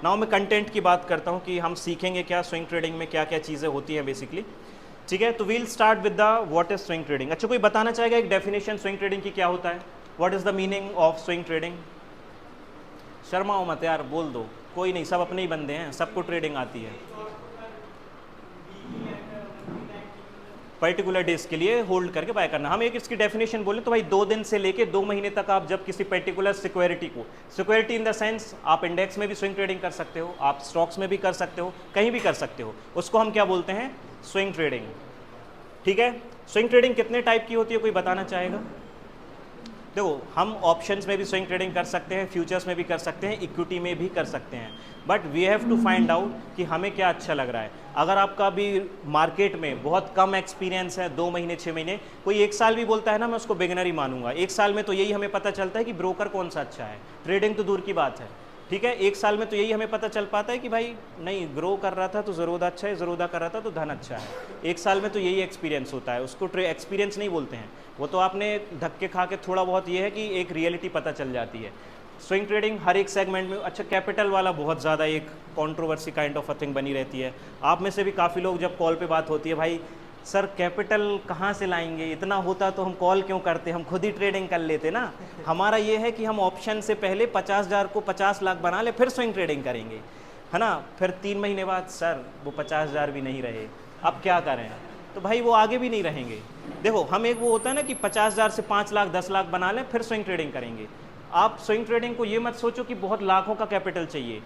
Now मैं content की बात करता हूँ कि हम सीखेंगे क्या स्विंग ट्रेडिंग में, क्या क्या चीज़ें होती हैं बेसिकली। ठीक है, तो we'll start with the what is swing trading. अच्छा, कोई बताना चाहेगा एक डेफिनेशन स्विंग ट्रेडिंग की क्या होता है? What is the meaning of swing trading? शर्माओ मत यार, बोल दो, कोई नहीं, सब अपने ही बंदे हैं, सबको ट्रेडिंग आती है। पर्टिकुलर डेज के लिए होल्ड करके बाय करना। हम एक इसकी डेफिनेशन बोले तो भाई 2 दिन से लेके 2 महीने तक आप जब किसी पर्टिकुलर सिक्योरिटी को, सिक्योरिटी इन द सेंस आप इंडेक्स में भी स्विंग ट्रेडिंग कर सकते हो, आप स्टॉक्स में भी कर सकते हो, कहीं भी कर सकते हो, उसको हम क्या बोलते हैं? Swing trading. ठीक है, स्विंग ट्रेडिंग कितने टाइप की होती है, कोई बताना चाहेगा? देखो, हम ऑप्शंस में भी स्विंग ट्रेडिंग कर सकते हैं, फ्यूचर्स में भी कर सकते हैं, इक्विटी में भी कर सकते हैं, but we have to find out कि हमें क्या अच्छा लग रहा है। अगर आपका भी मार्केट में बहुत कम एक्सपीरियंस है, 2 महीने 6 महीने, कोई 1 साल भी बोलता है ना, मैं उसको बिगिनर ही मानूंगा। 1 साल में तो यही हमें पता चलता है कि ब्रोकर कौन सा अच्छा है, ट्रेडिंग तो दूर की बात है। ठीक है, 1 साल में तो यही हमें पता चल पाता है कि भाई नहीं, ग्रो कर रहा था तो ज़रूदा अच्छा है, ज़रूदा कर रहा था तो धन अच्छा है। 1 साल में तो यही एक्सपीरियंस होता है, उसको एक्सपीरियंस नहीं बोलते हैं, वो तो आपने धक्के खा के थोड़ा बहुत ये है कि एक रियलिटी पता चल जाती है। स्विंग ट्रेडिंग हर एक सेगमेंट में, अच्छा कैपिटल वाला बहुत ज़्यादा एक controversy kind of a thing बनी रहती है। आप में से भी काफ़ी लोग, जब कॉल पे बात होती है, भाई सर कैपिटल कहाँ से लाएंगे, इतना होता तो हम कॉल क्यों करते, हम खुद ही ट्रेडिंग कर लेते ना। हमारा ये है कि हम ऑप्शन से पहले 50,000 को 50 लाख बना ले, फिर स्विंग ट्रेडिंग करेंगे, है ना। फिर 3 महीने बाद सर वो 50,000 भी नहीं रहे, अब क्या करें? तो भाई वो आगे भी नहीं रहेंगे। देखो, हम एक वो होता है ना कि 50,000 से 5 लाख 10 लाख बना लें, फिर स्विंग ट्रेडिंग करेंगे। आप स्विंग ट्रेडिंग को ये मत सोचो कि बहुत लाखों का कैपिटल चाहिए।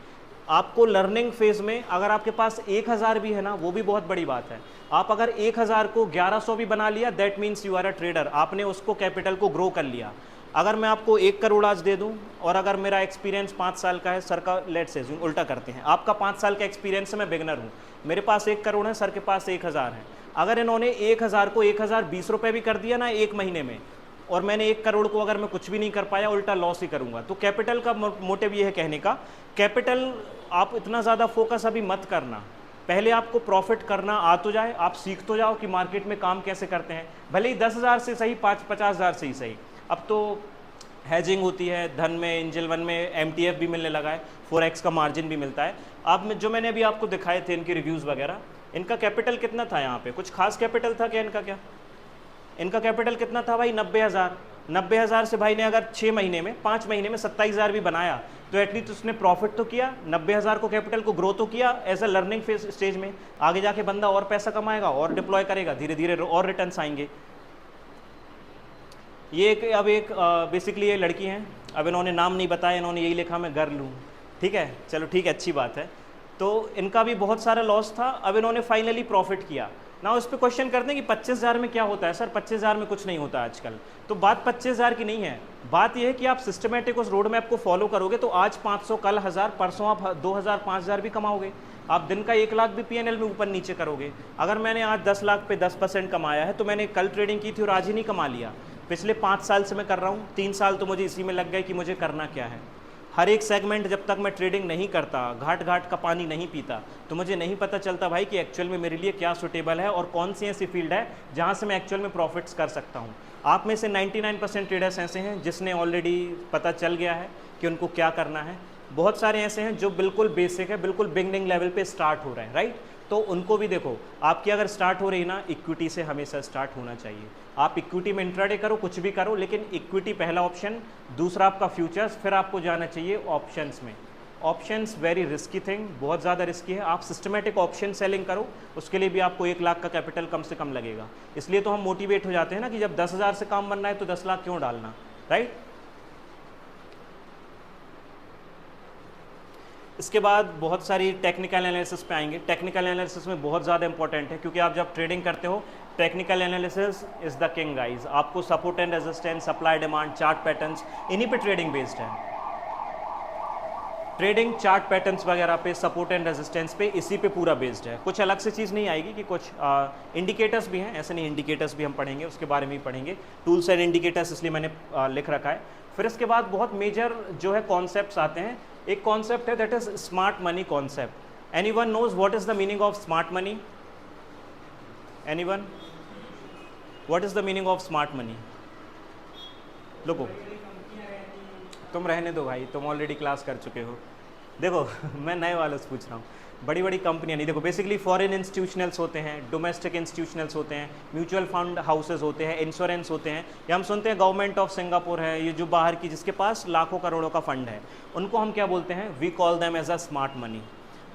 आपको लर्निंग फेज में अगर आपके पास 1,000 भी है ना, वो भी बहुत बड़ी बात है। आप अगर 1,000 को 1100 भी बना लिया, that means you are a trader, आपने उसको कैपिटल को ग्रो कर लिया। अगर मैं आपको 1 करोड़ आज दे दूं और अगर मेरा एक्सपीरियंस 5 साल का है, सर का लेट्स से उल्टा करते हैं, आपका 5 साल का एक्सपीरियंस है, मैं बिगनर हूँ, मेरे पास 1 करोड़ है, सर के पास 1,000 है। अगर इन्होंने 1,000 को 1,020 रुपये भी कर दिया ना 1 महीने में, और मैंने 1 करोड़ को अगर मैं कुछ भी नहीं कर पाया, उल्टा लॉस ही करूंगा। तो कैपिटल का मोटिव ये है कहने का, कैपिटल आप इतना ज़्यादा फोकस अभी मत करना, पहले आपको प्रॉफिट करना आ तो जाए, आप सीख तो जाओ कि मार्केट में काम कैसे करते हैं, भले ही 10,000 से सही, 50,000 से ही सही। अब तो हैजिंग होती है, धन में, एंजल वन में MTF भी मिलने लगा है, 4x का मार्जिन भी मिलता है। आप में जो मैंने अभी आपको दिखाए थे इनके रिव्यूज़ वगैरह, इनका कैपिटल कितना था यहाँ पे, कुछ खास कैपिटल था क्या इनका? क्या इनका कैपिटल कितना था भाई? 90,000। 90,000 से भाई ने अगर 6 महीने में, 5 महीने में 27,000 भी बनाया, तो एटलीस्ट उसने प्रॉफिट तो किया, 90,000 को कैपिटल को ग्रो तो किया as a learning phase stage में। आगे जाके बंदा और पैसा कमाएगा और डिप्लॉय करेगा, धीरे धीरे और रिटर्न्स आएंगे। ये अब एक बेसिकली ये लड़की हैं, अब इन्होंने नाम नहीं बताया, इन्होंने यही लिखा मैं गर्ल हूँ। ठीक है, चलो ठीक है, अच्छी बात है। तो इनका भी बहुत सारा लॉस था, अब इन्होंने फाइनली प्रॉफिट किया ना। उस पर क्वेश्चन करते हैं कि 25,000 में क्या होता है? सर 25,000 में कुछ नहीं होता आजकल। तो बात 25,000 की नहीं है, बात यह है कि आप सिस्टमेटिक उस रोड मैप को फॉलो करोगे तो आज 500, कल 1,000, परसों आप 2,000 5,000 भी कमाओगे। आप दिन का 1 लाख भी PNL में ऊपर नीचे करोगे। अगर मैंने आज 10 लाख पे 10% कमाया है, तो मैंने कल ट्रेडिंग की थी और आज ही नहीं कमा लिया। पिछले 5 साल से मैं कर रहा हूँ, 3 साल तो मुझे इसी में लग गए कि मुझे करना क्या है। हर एक सेगमेंट जब तक मैं ट्रेडिंग नहीं करता, घाट घाट का पानी नहीं पीता, तो मुझे नहीं पता चलता भाई कि एक्चुअल में मेरे लिए क्या सूटेबल है और कौन सी ऐसी फील्ड है जहाँ से मैं एक्चुअल में प्रॉफिट्स कर सकता हूँ। आप में से 99% ट्रेडर्स ऐसे हैं जिसने ऑलरेडी पता चल गया है कि उनको क्या करना है। बहुत सारे ऐसे हैं जो बिल्कुल बेसिक है, बिल्कुल बिगनिंग लेवल पे स्टार्ट हो रहे हैं, राइट। तो उनको भी देखो, आपकी अगर स्टार्ट हो रही ना, इक्विटी से हमेशा स्टार्ट होना चाहिए। आप इक्विटी में इंट्राडे करो, कुछ भी करो, लेकिन इक्विटी पहला ऑप्शन, दूसरा आपका फ्यूचर्स, फिर आपको जाना चाहिए ऑप्शंस में। ऑप्शंस वेरी रिस्की थिंग, बहुत ज़्यादा रिस्की है। आप सिस्टमेटिक ऑप्शन सेलिंग करो, उसके लिए भी आपको 1 लाख का कैपिटल कम से कम लगेगा। इसलिए तो हम मोटिवेट हो जाते हैं ना कि जब 10,000 से काम बनना है तो 10 लाख क्यों डालना, राइट। इसके बाद बहुत सारी टेक्निकल एनालिसिस पे आएंगे। टेक्निकल एनालिसिस में बहुत ज़्यादा इंपॉर्टेंट है, क्योंकि आप जब ट्रेडिंग करते हो, technical analysis is the king guys. आपको support and resistance, supply demand, chart patterns, इन्हीं पे ट्रेडिंग बेस्ड है। ट्रेडिंग चार्ट पैटर्न्स वगैरह पे, सपोर्ट एंड रेजिस्टेंस पे, इसी पे पूरा बेस्ड है। कुछ अलग से चीज़ नहीं आएगी कि कुछ इंडिकेटर्स भी हैं, ऐसे नहीं, इंडिकेटर्स भी हम पढ़ेंगे, उसके बारे में ही पढ़ेंगे। टूल्स एंड इंडिकेटर्स इसलिए मैंने लिख रखा है। फिर इसके बाद बहुत मेजर जो है कॉन्सेप्ट्स आते हैं। एक कॉन्सेप्ट है that is smart money concept. Anyone knows what is the meaning of smart money? Anyone? What is the meaning of smart money? लोगो, तुम रहने दो भाई, तुम ऑलरेडी क्लास कर चुके हो। देखो मैं नए वालों से पूछ रहा हूँ, बड़ी बड़ी कंपनियाँ नहीं। देखो बेसिकली फॉरेन इंस्टीट्यूशनल्स होते हैं, डोमेस्टिक इंस्टीट्यूशनल्स होते हैं, म्यूचुअल फंड हाउसेज होते हैं, इंश्योरेंस होते हैं, या हम सुनते हैं गवर्नमेंट ऑफ सिंगापुर है, ये जो बाहर की जिसके पास लाखों करोड़ों का फंड है, उनको हम क्या बोलते हैं, we call them as a smart money.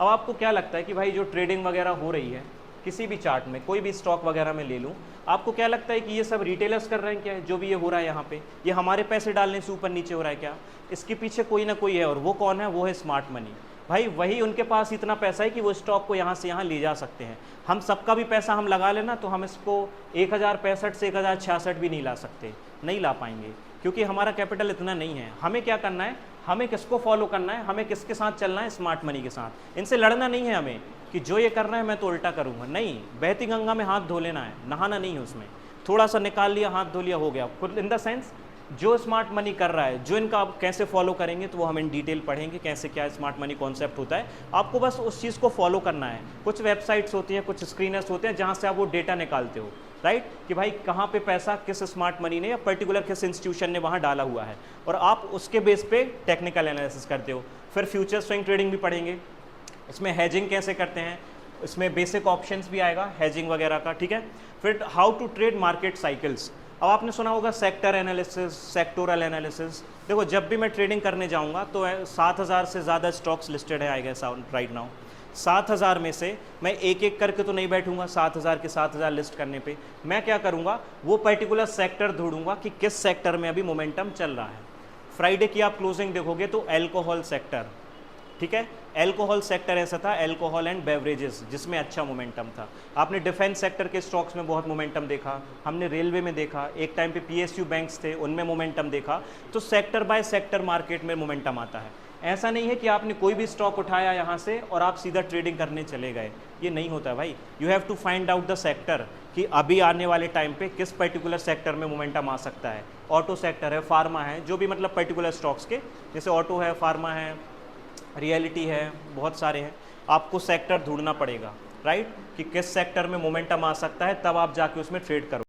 अब आपको क्या लगता है कि भाई जो ट्रेडिंग वगैरह हो रही है किसी भी चार्ट में, कोई भी स्टॉक वगैरह में ले लूँ, आपको क्या लगता है कि ये सब रिटेलर्स कर रहे हैं क्या है, जो भी ये हो रहा है यहाँ पे, ये हमारे पैसे डालने से ऊपर नीचे हो रहा है क्या? इसके पीछे कोई ना कोई है, और वो कौन है? वो है स्मार्ट मनी। भाई वही उनके पास इतना पैसा है कि वो स्टॉक को यहाँ से यहाँ ले जा सकते हैं। हम सबका भी पैसा हम लगा लेना तो हम इसको 1065 से 1066 भी नहीं ला सकते, नहीं ला पाएंगे, क्योंकि हमारा कैपिटल इतना नहीं है। हमें क्या करना है, हमें किसको फॉलो करना है, हमें किसके साथ चलना है, स्मार्ट मनी के साथ। इनसे लड़ना नहीं है हमें कि जो ये कर रहा है मैं तो उल्टा करूँगा, नहीं। बहती गंगा में हाथ धो लेना है, नहाना नहीं है उसमें। थोड़ा सा निकाल लिया, हाथ धो लिया, हो गया। इन द सेंस जो स्मार्ट मनी कर रहा है, जो इनका आप कैसे फॉलो करेंगे तो वो हम इन डिटेल पढ़ेंगे, कैसे क्या स्मार्ट मनी कॉन्सेप्ट होता है। आपको बस उस चीज़ को फॉलो करना है। कुछ वेबसाइट्स होती हैं, कुछ स्क्रीनर्स होते हैं जहाँ से आप वो डेटा निकालते हो, राइट, कि भाई कहाँ पे पैसा किस स्मार्ट मनी ने या पर्टिकुलर किस इंस्टीट्यूशन ने वहाँ डाला हुआ है, और आप उसके बेस पे टेक्निकल एनालिसिस करते हो। फिर फ्यूचर स्विंग ट्रेडिंग भी पढ़ेंगे, इसमें हेजिंग कैसे करते हैं, इसमें बेसिक ऑप्शंस भी आएगा हेजिंग वगैरह का, ठीक है। फिर how to trade market cycles. अब आपने सुना होगा सेक्टर एनालिसिस, सेक्टोरल एनालिसिस। देखो जब भी मैं ट्रेडिंग करने जाऊंगा तो 7000 से ज़्यादा स्टॉक्स लिस्टेड है आई गेस राइट नाउ। 7000 में से मैं एक एक करके तो नहीं बैठूंगा 7000 के 7000 लिस्ट करने पे। मैं क्या करूंगा, वो पर्टिकुलर सेक्टर ढूंढूंगा कि किस सेक्टर में अभी मोमेंटम चल रहा है। फ्राइडे की आप क्लोजिंग देखोगे तो एल्कोहल सेक्टर, ठीक है, एल्कोहल सेक्टर ऐसा था, एल्कोहल एंड बेवरेजेस, जिसमें अच्छा मोमेंटम था। आपने डिफेंस सेक्टर के स्टॉक्स में बहुत मोमेंटम देखा, हमने रेलवे में देखा, एक टाइम पे पीएसयू बैंक्स थे उनमें मोमेंटम देखा। तो सेक्टर बाय सेक्टर मार्केट में मोमेंटम आता है। ऐसा नहीं है कि आपने कोई भी स्टॉक उठाया यहाँ से और आप सीधा ट्रेडिंग करने चले गए, ये नहीं होता है भाई। You have to find out the sector कि अभी आने वाले टाइम पे किस पर्टिकुलर सेक्टर में मोमेंटम आ सकता है। ऑटो सेक्टर है, फार्मा है, जो भी मतलब पर्टिकुलर स्टॉक्स के, जैसे ऑटो है, फार्मा है, रियलिटी है, बहुत सारे हैं। आपको सेक्टर ढूंढना पड़ेगा, राइट, कि किस सेक्टर में मोमेंटम आ सकता है, तब आप जाके उसमें ट्रेड करो।